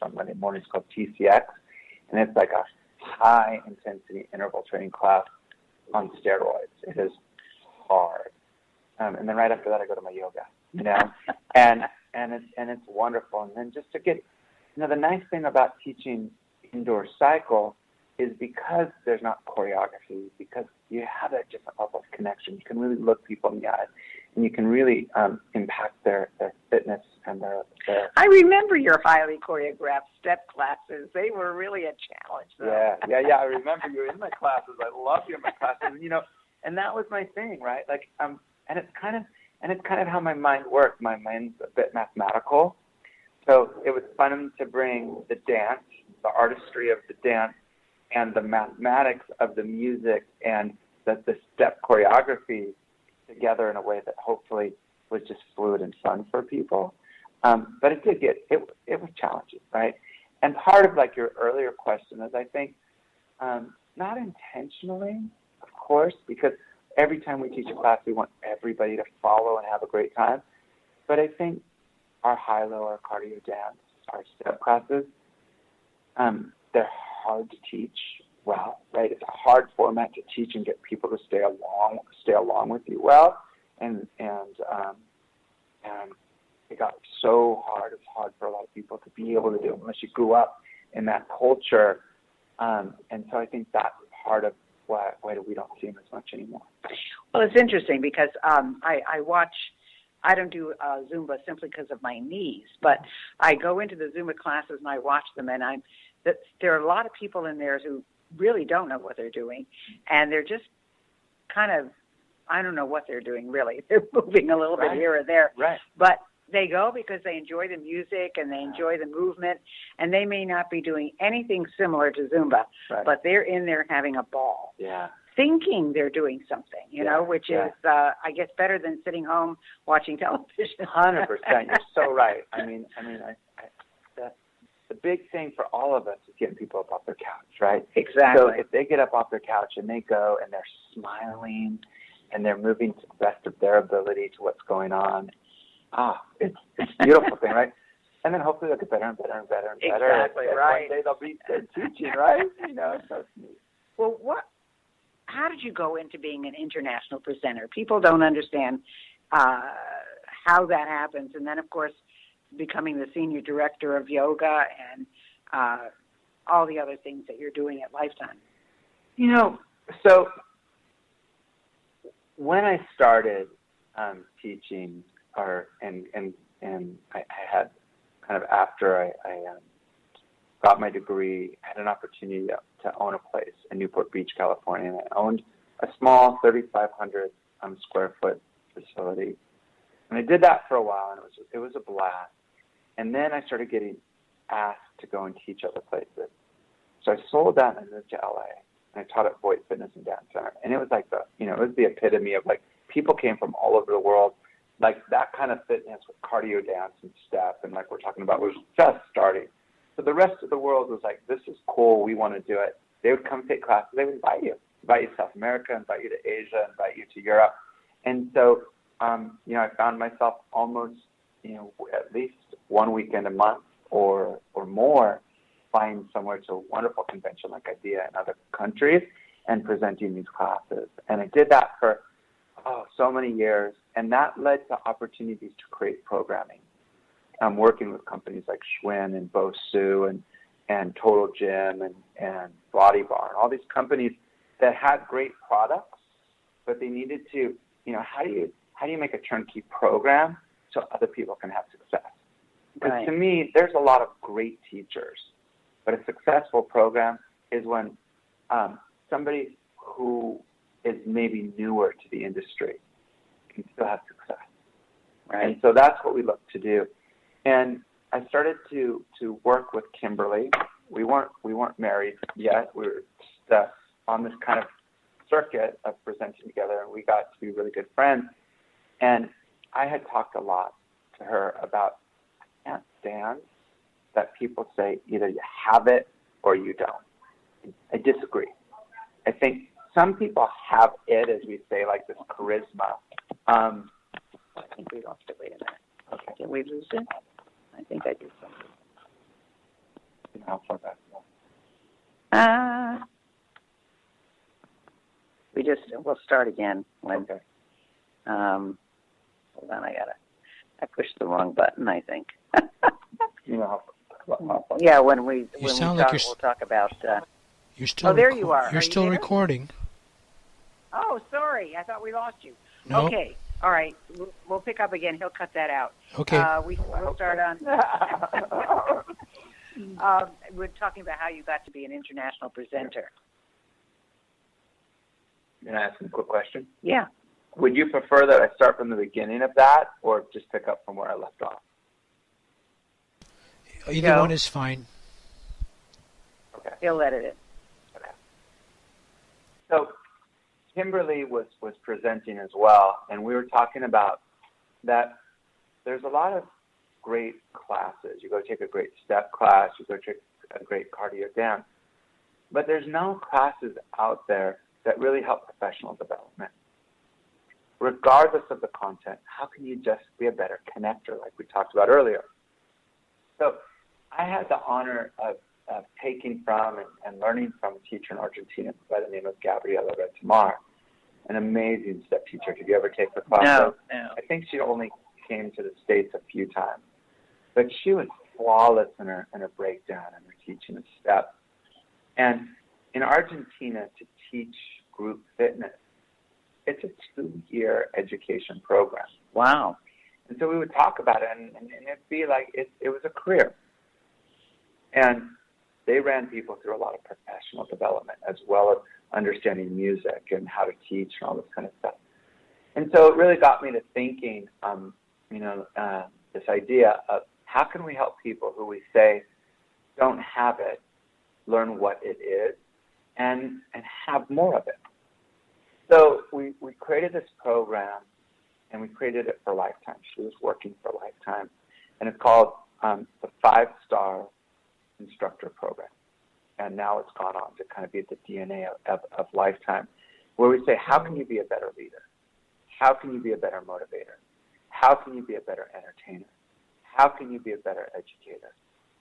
on Monday mornings called TCX, and it's like a high-intensity interval training class on steroids. It is hard. And then right after that, I go to my yoga, and it's wonderful. And then just to get, the nice thing about teaching indoor cycle is because there's not choreography, because you have a different level of connection. You can really look people in the eyes, and you can really impact their fitness and their. I remember your highly choreographed step classes. They were really a challenge, though. Yeah. I remember you in my classes. I loved you in my classes, and that was my thing, right? Like, and it's kind of how my mind worked. My mind's a bit mathematical, so it was fun to bring the dance, the artistry of the dance, and the mathematics of the music and the step choreography together in a way that hopefully was just fluid and fun for people. But it did it was challenging, right? And part of like your earlier question is, I think, not intentionally, of course, because every time we teach a class, we want everybody to follow and have a great time. But I think our high-low, our cardio dance, our step classes, they're hard to teach well, right? It's a hard format to teach and get people to stay along with you well, and it got so hard. It's hard for a lot of people to be able to do it unless you grew up in that culture, and so I think that's part of why we don't see them as much anymore. Well, it's interesting because I don't do Zumba simply because of my knees, but I go into the Zumba classes and I watch them, and there are a lot of people in there who really don't know what they're doing, and they're just kind of, I don't know what they're doing really. They're moving a little bit here or there, but they go because they enjoy the music and they enjoy the movement, and they may not be doing anything similar to Zumba, but they're in there having a ball. Yeah. Thinking they're doing something, which is, I guess, better than sitting home watching television. 100%. You're so right. I mean, the big thing for all of us is getting people up off their couch, right? Exactly. So if they get up off their couch and they go and they're smiling and they're moving to the best of their ability to what's going on, it's a beautiful thing, right? And then hopefully they'll get better and better and better and better. Exactly, right. One day they'll be teaching, right? So it's neat. Well, how did you go into being an international presenter? People don't understand how that happens. And then, of course, becoming the senior director of yoga and all the other things that you're doing at Lifetime. So when I started teaching, and I had kind of after I got my degree, I had an opportunity to own a place in Newport Beach, California, and I owned a small 3,500 square foot facility, and I did that for a while, and it was a blast. And then I started getting asked to go and teach other places, so I sold that and I moved to LA, and I taught at Voight Fitness and Dance Center, and it was like it was the epitome of like people came from all over the world. Like that kind of fitness with cardio dance and step, and like we're talking about, was just starting. So the rest of the world was like, this is cool, we want to do it. They would come take classes, they would invite you to South America, invite you to Asia, invite you to Europe. And so, I found myself almost, at least one weekend a month or more, flying somewhere to a wonderful convention like IDEA in other countries and presenting these classes. And I did that for so many years, and that led to opportunities to create programming. I'm working with companies like Schwinn and Bosu and Total Gym and Body Bar, and all these companies that had great products, but they needed to, how do you make a turnkey program so other people can have success? Because to me, there's a lot of great teachers, but a successful program is when somebody who is maybe newer to the industry can still have success. Right. And so that's what we look to do. And I started to work with Kimberly. We weren't married yet. We were just on this kind of circuit of presenting together, and we got to be really good friends. And I had talked a lot to her about, I can't stand that people say either you have it or you don't. I disagree. I think some people have it, as we say, like this charisma. I think we lost it. Wait a minute. Okay. Did we lose it? I think I did something. How far back? We'll start again when. Okay. Hold on, I pushed the wrong button, I think. You know how far? Yeah, when we like talk, we'll talk about. You're still. Oh, there you are. You're are still you recording. Oh, sorry. I thought we lost you. No. Okay. All right. We'll pick up again. He'll cut that out. Okay. We'll start on. We're talking about how you got to be an international presenter. Can I ask a quick question? Yeah. Would you prefer that I start from the beginning of that, or just pick up from where I left off? Either one is fine. Okay. He'll edit it. Okay. So Kimberly was presenting as well, and we were talking about that there's a lot of great classes. You go take a great step class, you go take a great cardio dance, but there's no classes out there that really help professional development. Regardless of the content, how can you just be a better connector, like we talked about earlier? So I had the honor of taking from and learning from a teacher in Argentina by the name of Gabriela Retamar, an amazing step teacher. Did you ever take her class? No. I think she only came to the States a few times. But she was flawless in her breakdown and her teaching of steps. And in Argentina, to teach group fitness, it's a 2-year education program. Wow. And so we would talk about it, and it'd be like it was a career. And they ran people through a lot of professional development, as well as understanding music and how to teach and all this kind of stuff. And so it really got me to thinking, this idea of how can we help people who we say don't have it learn what it is and have more of it. So we created this program, and we created it for Lifetime. She was working for Lifetime, and it's called the 5-Star Instructor Program. And now it's gone on to kind of be the DNA of Lifetime, where we say, how can you be a better leader? How can you be a better motivator? How can you be a better entertainer? How can you be a better educator?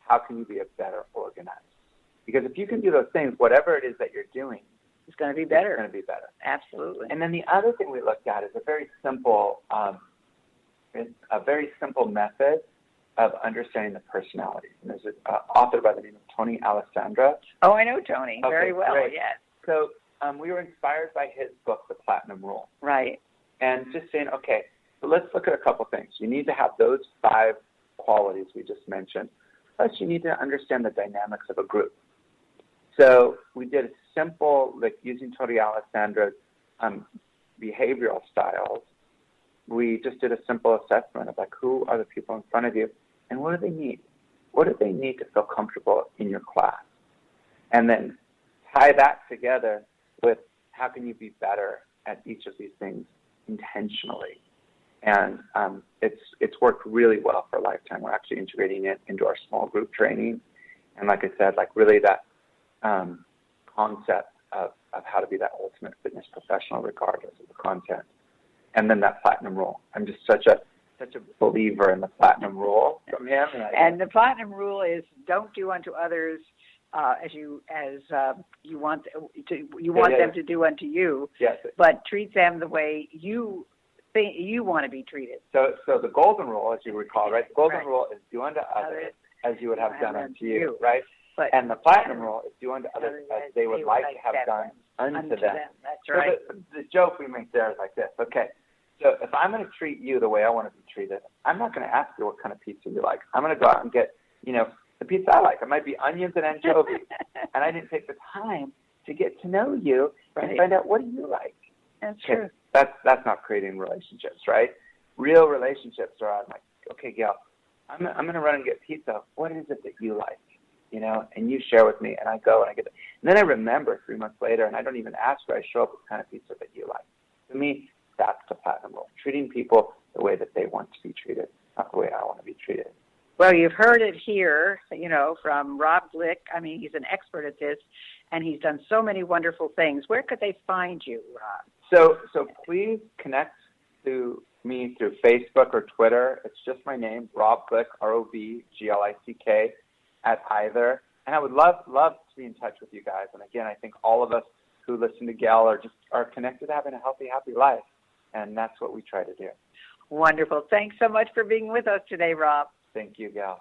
How can you be a better organizer? Because if you can do those things, whatever it is that you're doing, it's going to be better. It's going to be better. Absolutely. And then the other thing we looked at is a very simple method of understanding the personalities. And there's an author by the name of Tony Alessandra. Oh, I know Tony very well. Great. Yes. So we were inspired by his book, The Platinum Rule. Right. And just saying, okay, so let's look at a couple things. You need to have those 5 qualities we just mentioned. Plus, you need to understand the dynamics of a group. So we did a simple, like using Tony Alessandra's behavioral styles. We just did a simple assessment of like, who are the people in front of you and what do they need? What do they need to feel comfortable in your class? And then tie that together with how can you be better at each of these things intentionally. And it's worked really well for Lifetime. We're actually integrating it into our small group training. And like I said, like really that concept of how to be that ultimate fitness professional regardless of the content. And then that platinum rule. I'm just such a believer in the platinum rule from him. And the platinum rule is don't do unto others as you want them to do unto you. Yes. But treat them the way you think you want to be treated. So the golden rule, as you recall, right? The golden rule is do unto others as you would have done unto you, right? And the platinum rule is do unto others as they would like to have done unto them. That's right. So the joke we make there is like this. Okay, so if I'm going to treat you the way I want to be treated, I'm not going to ask you what kind of pizza you like. I'm going to go out and get, the pizza I like. It might be onions and anchovies. And I didn't take the time to get to know you and find out what do you like. That's true. That's not creating relationships, right? Real relationships are I'm like, okay, Gail, I'm going to run and get pizza. What is it that you like? And you share with me, and I go and I get it. And then I remember 3 months later, and I don't even ask her. I show up with the kind of pizza that you like. To me, that's the platinum rule. Treating people the way that they want to be treated, not the way I want to be treated. Well, you've heard it here, from Rob Glick. I mean, he's an expert at this, and he's done so many wonderful things. Where could they find you, Rob? So please connect to me through Facebook or Twitter. It's just my name, Rob Glick, ROBGLICK, at either. And I would love to be in touch with you guys. And again, I think all of us who listen to Gail are connected to having a healthy, happy life. And that's what we try to do. Wonderful. Thanks so much for being with us today, Rob. Thank you, Gail.